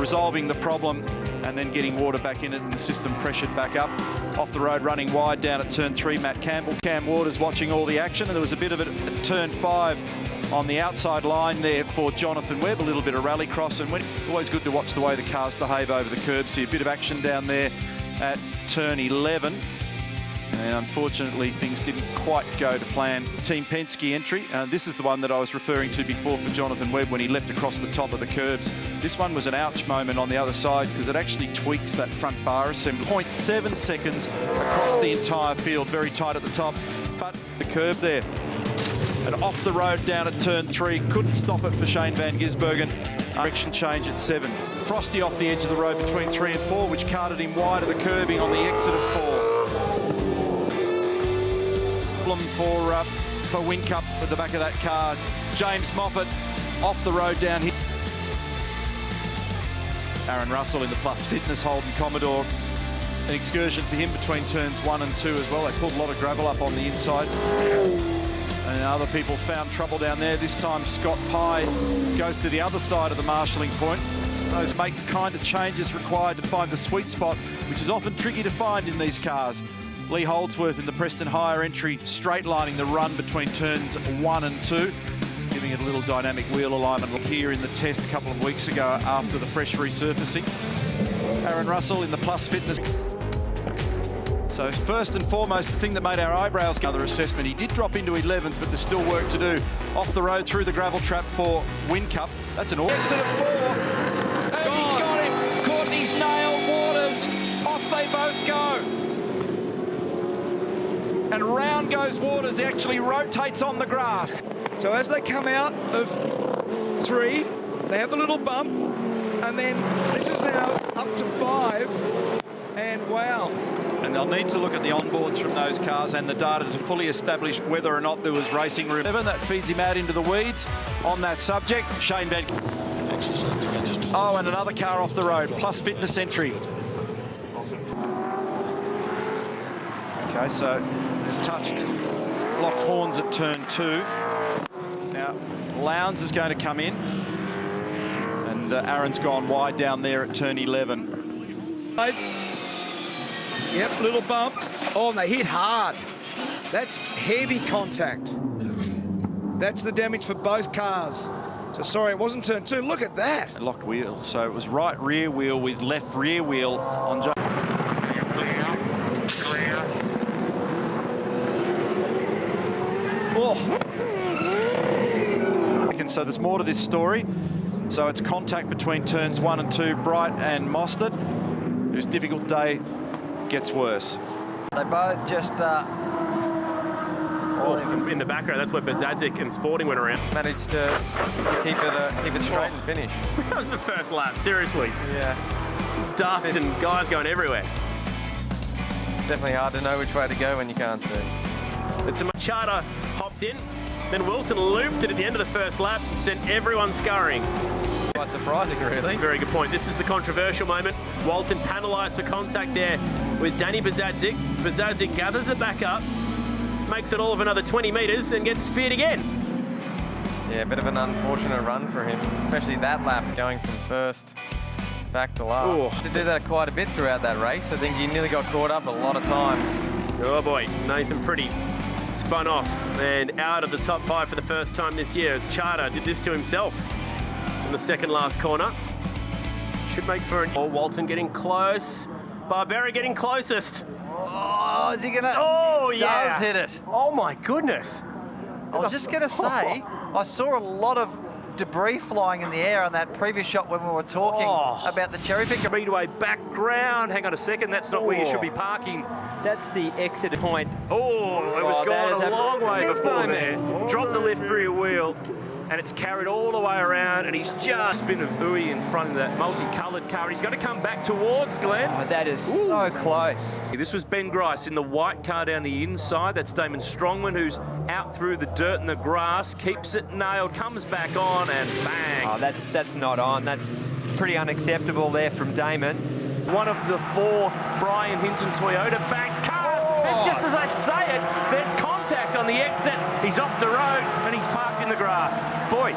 resolving the problem and then getting water back in it and the system pressured back up. Off the road, running wide down at turn 3, Matt Campbell. Cam Waters watching all the action, and there was a bit of it at turn 5 on the outside line there for Jonathan Webb, a little bit of rallycross, and always good to watch the way the cars behave over the curb. See a bit of action down there at turn 11. And unfortunately, things didn't quite go to plan. Team Penske entry. This is the one that I was referring to before for Jonathan Webb when he leapt across the top of the curbs. This one was an ouch moment on the other side because it actually tweaks that front bar assembly. 0.7 seconds across the entire field, very tight at the top. But the curb there. And off the road down at turn 3. Couldn't stop it for Shane van Gisbergen. Direction change at 7. Frosty off the edge of the road between 3 and 4, which carted him wide of the curbing on the exit of 4. For Wincup at the back of that car. James Moffat off the road down here. Aaron Russell in the Plus Fitness Holden Commodore. An excursion for him between turns 1 and 2 as well. They pulled a lot of gravel up on the inside. And other people found trouble down there. This time Scott Pye goes to the other side of the marshalling point. Those make the kind of changes required to find the sweet spot, which is often tricky to find in these cars. Lee Holdsworth in the Preston Hire entry, straight lining the run between turns 1 and 2, giving it a little dynamic wheel alignment here in the test a couple of weeks ago after the fresh resurfacing. Aaron Russell in the Plus Fitness. So first and foremost, the thing that made our eyebrows go, other assessment, he did drop into 11th, but there's still work to do. Off the road through the gravel trap for Wincup. That's an exit of 4. And he's got him. Courtney's nailed Waters. Off they both go. And round goes Waters, he actually rotates on the grass. So as they come out of 3, they have a little bump, and then this is now up to 5, and wow. And they'll need to look at the onboards from those cars and the data to fully establish whether or not there was racing room. That feeds him out into the weeds on that subject. Shane Van. Oh, and another car off the road, Plus Fitness entry. Okay, so touched, locked horns at turn 2. Now, Lowndes is going to come in, and Aaron's gone wide down there at turn 11. Yep, little bump. Oh, and they hit hard. That's heavy contact. That's the damage for both cars. So sorry, it wasn't turn 2. Look at that. And locked wheels, so it was right rear wheel with left rear wheel on Joe. And so there's more to this story. So it's contact between turns 1 and 2, Bright and Mostert, whose difficult day gets worse. They both just... in the background, that's where Bezadzik and Sporting went around. Managed to keep it straight and finish. That was the first lap, seriously. Yeah. Dust and guys going everywhere. Definitely hard to know which way to go when you can't see. It's a Machado hopped in, then Wilson looped it at the end of the first lap and sent everyone scurrying. Quite surprising, really. Very good point. This is the controversial moment. Walton penalised for contact there with Danny Bezadzik. Bezadzik gathers it back up, makes it all of another 20 metres and gets speared again. Yeah, a bit of an unfortunate run for him, especially that lap going from first back to last. He did that quite a bit throughout that race. I think he nearly got caught up a lot of times. Oh boy, Nathan Pretty spun off and out of the top 5 for the first time this year as Charter did this to himself in the second last corner. Should make for an... Oh, Walton getting close. Barbera getting closest. Oh, is he gonna... Oh, yeah. Does hit it. Oh, my goodness. I was just gonna say, I saw a lot of debris flying in the air on that previous shot when we were talking about the cherry picker. Speedway background. Hang on a second, that's not where you should be parking. That's the exit point. Oh, it was gone a long way before there. Dropped the left rear wheel, and it's carried all the way around, and he's just been a buoy in front of that multicoloured car. He's got to come back towards Glenn. Oh, that is so close. This was Ben Grice in the white car down the inside. That's Damon Strongman, who's out through the dirt and the grass, keeps it nailed, comes back on, and bang. Oh, that's not on. That's pretty unacceptable there from Damon. One of the 4 Brian Hinton Toyota backed cars. And just as I say it, there's contact on the exit. He's off the road and he's parked in the grass. Boy.